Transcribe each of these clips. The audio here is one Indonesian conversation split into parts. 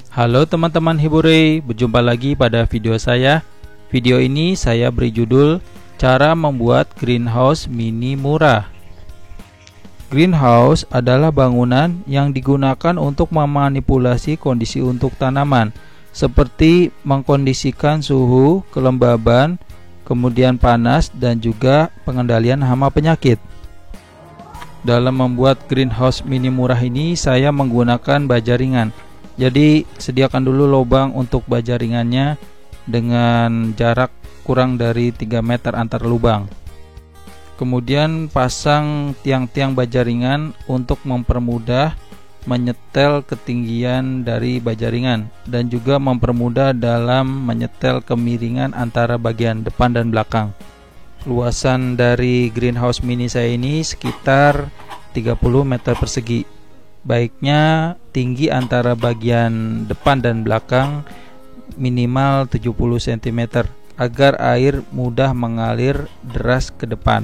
Halo teman-teman Hibure, berjumpa lagi pada video saya. Video ini saya beri judul Cara Membuat Greenhouse Mini Murah. Greenhouse adalah bangunan yang digunakan untuk memanipulasi kondisi untuk tanaman, seperti mengkondisikan suhu, kelembaban, kemudian panas, dan juga pengendalian hama penyakit. Dalam membuat greenhouse mini murah ini, saya menggunakan baja ringan. Jadi sediakan dulu lubang untuk baja ringannya dengan jarak kurang dari 3 meter antar lubang. Kemudian pasang tiang-tiang baja ringan untuk mempermudah menyetel ketinggian dari baja ringan dan juga mempermudah dalam menyetel kemiringan antara bagian depan dan belakang. Luasan dari greenhouse mini saya ini sekitar 30 meter persegi. Baiknya tinggi antara bagian depan dan belakang minimal 70 cm agar air mudah mengalir deras ke depan.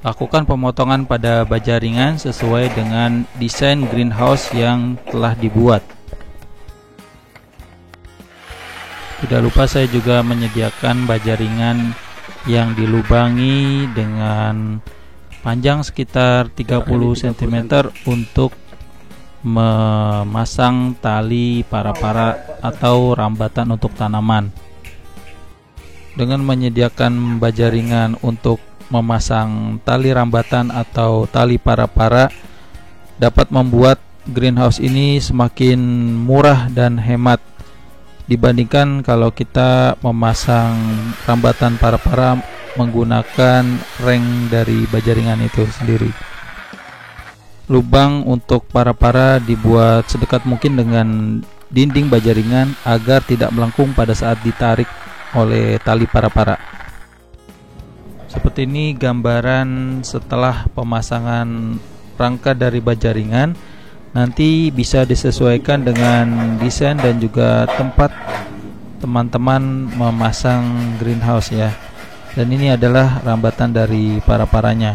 Lakukan pemotongan pada baja ringan sesuai dengan desain greenhouse yang telah dibuat. Tidak lupa saya juga menyediakan baja ringan yang dilubangi dengan panjang sekitar 30 cm untuk memasang tali para-para atau rambatan untuk tanaman. Dengan menyediakan baja ringan untuk memasang tali rambatan atau tali para-para dapat membuat greenhouse ini semakin murah dan hemat dibandingkan kalau kita memasang rambatan para-para menggunakan reng dari baja ringan itu sendiri. Lubang untuk para-para dibuat sedekat mungkin dengan dinding baja ringan agar tidak melengkung pada saat ditarik oleh tali para-para. Seperti ini gambaran setelah pemasangan rangka dari baja ringan. Nanti bisa disesuaikan dengan desain dan juga tempat teman-teman memasang greenhouse ya. Dan ini adalah rambatan dari para-paranya.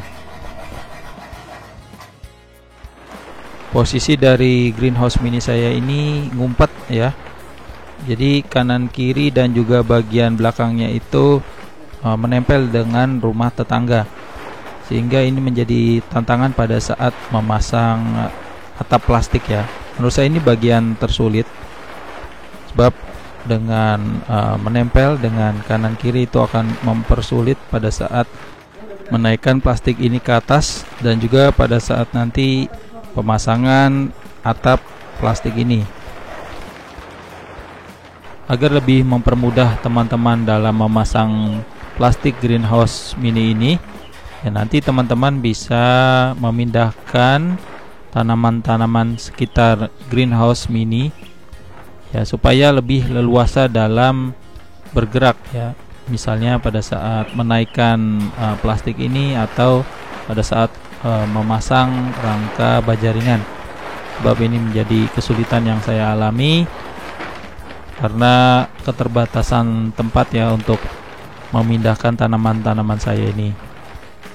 Posisi dari greenhouse mini saya ini ngumpet ya. Jadi kanan kiri dan juga bagian belakangnya itu menempel dengan rumah tetangga. Sehingga ini menjadi tantangan pada saat memasang atap plastik ya. Menurut saya ini bagian tersulit. Sebab dengan menempel dengan kanan kiri itu akan mempersulit pada saat menaikkan plastik ini ke atas dan juga pada saat nanti pemasangan atap plastik ini. Agar lebih mempermudah teman-teman dalam memasang plastik greenhouse mini ini, ya nanti teman-teman bisa memindahkan tanaman-tanaman sekitar greenhouse mini ya, supaya lebih leluasa dalam bergerak ya. Misalnya pada saat menaikkan plastik ini atau pada saat memasang rangka baja ringan. Sebab ini menjadi kesulitan yang saya alami karena keterbatasan tempat ya untuk memindahkan tanaman-tanaman saya ini.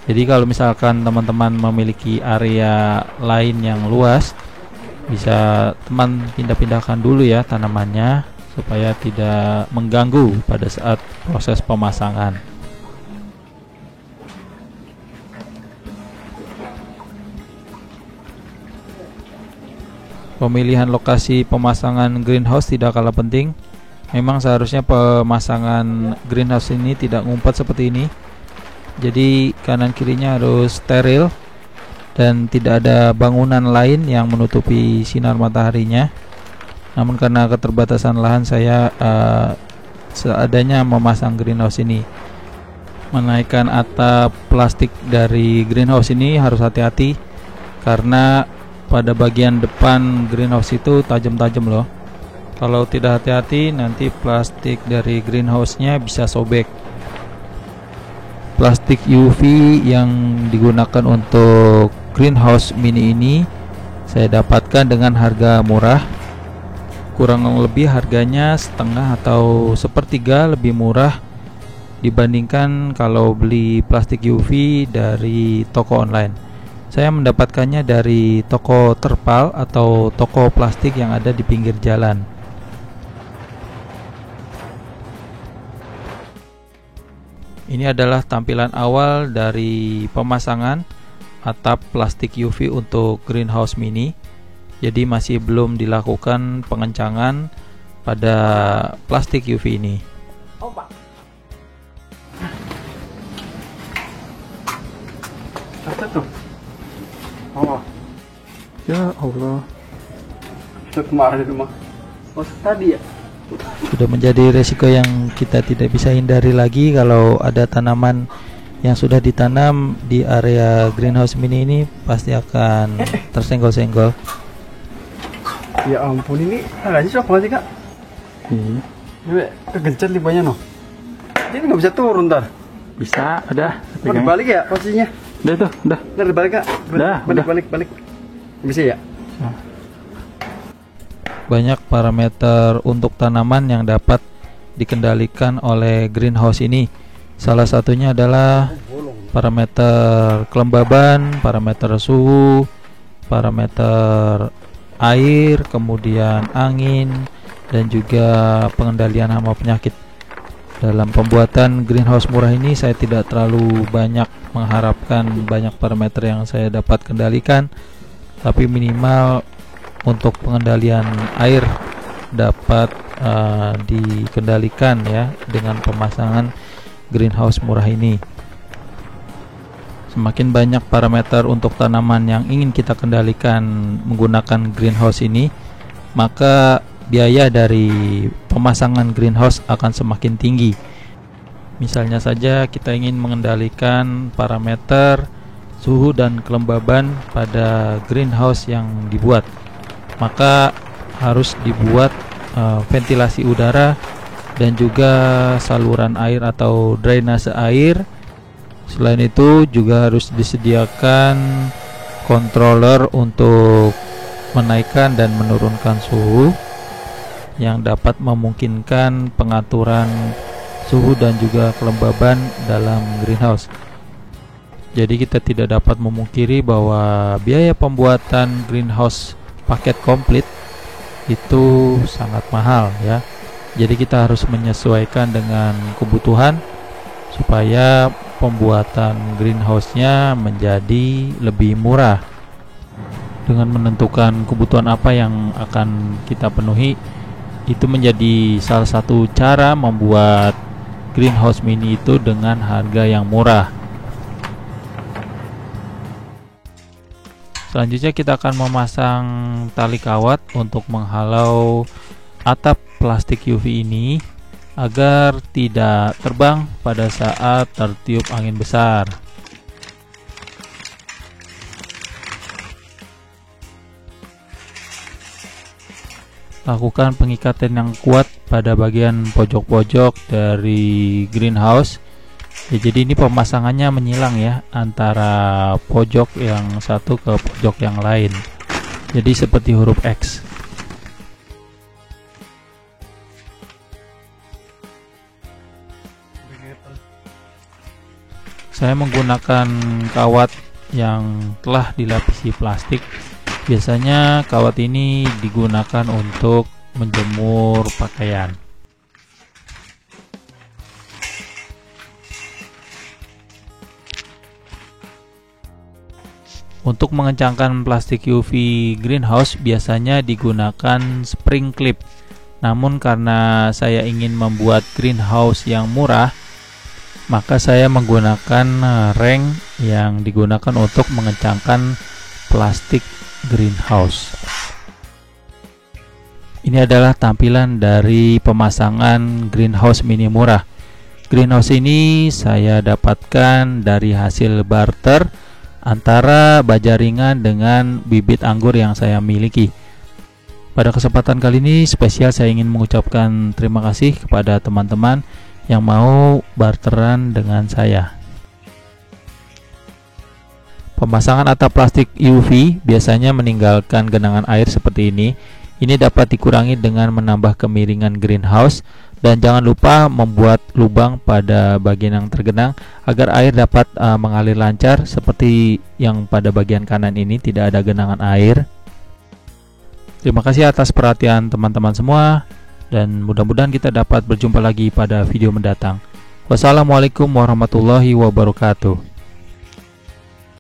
Jadi kalau misalkan teman-teman memiliki area lain yang luas, bisa teman pindah-pindahkan dulu ya tanamannya supaya tidak mengganggu pada saat proses pemasangan. Pemilihan lokasi pemasangan greenhouse tidak kalah penting. Memang seharusnya pemasangan greenhouse ini tidak ngumpet seperti ini. Jadi kanan kirinya harus steril dan tidak ada bangunan lain yang menutupi sinar mataharinya. Namun karena keterbatasan lahan, saya seadanya memasang greenhouse ini. Menaikkan atap plastik dari greenhouse ini harus hati-hati karena pada bagian depan greenhouse itu tajam-tajam loh. Kalau tidak hati-hati nanti plastik dari greenhouse-nya bisa sobek. Plastik UV yang digunakan untuk greenhouse mini ini saya dapatkan dengan harga murah. Kurang lebih harganya setengah atau sepertiga lebih murah dibandingkan kalau beli plastik UV dari toko online. Saya mendapatkannya dari toko terpal atau toko plastik yang ada di pinggir jalan. Ini adalah tampilan awal dari pemasangan atap plastik UV untuk greenhouse mini. Jadi masih belum dilakukan pengencangan pada plastik UV ini. Opa. Apa tuh? Oh. Ya Allah. Itu kemarin itu mah. Oh, tadi ya. Sudah menjadi resiko yang kita tidak bisa hindari lagi kalau ada tanaman yang sudah ditanam di area greenhouse mini ini pasti akan tersenggol-senggol. Ya ampun, ini agaknya shock banget Kak. Ini kegencet libanya no. Ini nggak bisa turun ntar. Bisa, udah. Oh, dibalik ya posisinya. Udah tuh, udah. Ntar dibalik Kak. Balik. Bisa ya? Banyak parameter untuk tanaman yang dapat dikendalikan oleh greenhouse ini. Salah satunya adalah parameter kelembaban, parameter suhu, parameter air, kemudian angin, dan juga pengendalian hama penyakit. Dalam pembuatan greenhouse murah ini saya tidak terlalu banyak mengharapkan banyak parameter yang saya dapat kendalikan, tapi minimal untuk pengendalian air dapat dikendalikan ya dengan pemasangan greenhouse murah ini. Semakin banyak parameter untuk tanaman yang ingin kita kendalikan menggunakan greenhouse ini, maka biaya dari pemasangan greenhouse akan semakin tinggi. Misalnya saja kita ingin mengendalikan parameter suhu dan kelembaban pada greenhouse yang dibuat, maka harus dibuat ventilasi udara dan juga saluran air atau drainase air. Selain itu juga harus disediakan controller untuk menaikkan dan menurunkan suhu yang dapat memungkinkan pengaturan suhu dan juga kelembaban dalam greenhouse. Jadi kita tidak dapat memungkiri bahwa biaya pembuatan greenhouse paket komplit itu sangat mahal ya. Jadi kita harus menyesuaikan dengan kebutuhan supaya pembuatan greenhouse-nya menjadi lebih murah. Dengan menentukan kebutuhan apa yang akan kita penuhi, itu menjadi salah satu cara membuat greenhouse mini itu dengan harga yang murah. Selanjutnya kita akan memasang tali kawat untuk menghalau atap plastik UV ini agar tidak terbang pada saat tertiup angin besar. Lakukan pengikatan yang kuat pada bagian pojok-pojok dari greenhouse. Ya, jadi ini pemasangannya menyilang ya antara pojok yang satu ke pojok yang lain. Jadi seperti huruf X. Saya menggunakan kawat yang telah dilapisi plastik. Biasanya kawat ini digunakan untuk menjemur pakaian. Untuk mengencangkan plastik UV greenhouse biasanya digunakan spring clip. Namun karena saya ingin membuat greenhouse yang murah, maka saya menggunakan reng yang digunakan untuk mengencangkan plastik greenhouse. Ini adalah tampilan dari pemasangan greenhouse mini murah. Greenhouse ini saya dapatkan dari hasil barter antara baja ringan dengan bibit anggur yang saya miliki. Pada kesempatan kali ini spesial saya ingin mengucapkan terima kasih kepada teman-teman yang mau barteran dengan saya. Pemasangan atap plastik UV biasanya meninggalkan genangan air seperti ini. Ini dapat dikurangi dengan menambah kemiringan greenhouse, Dan jangan lupa membuat lubang pada bagian yang tergenang agar air dapat mengalir lancar, seperti yang pada bagian kanan ini tidak ada genangan air. Terima kasih atas perhatian teman-teman semua, dan mudah-mudahan kita dapat berjumpa lagi pada video mendatang. Wassalamualaikum warahmatullahi wabarakatuh.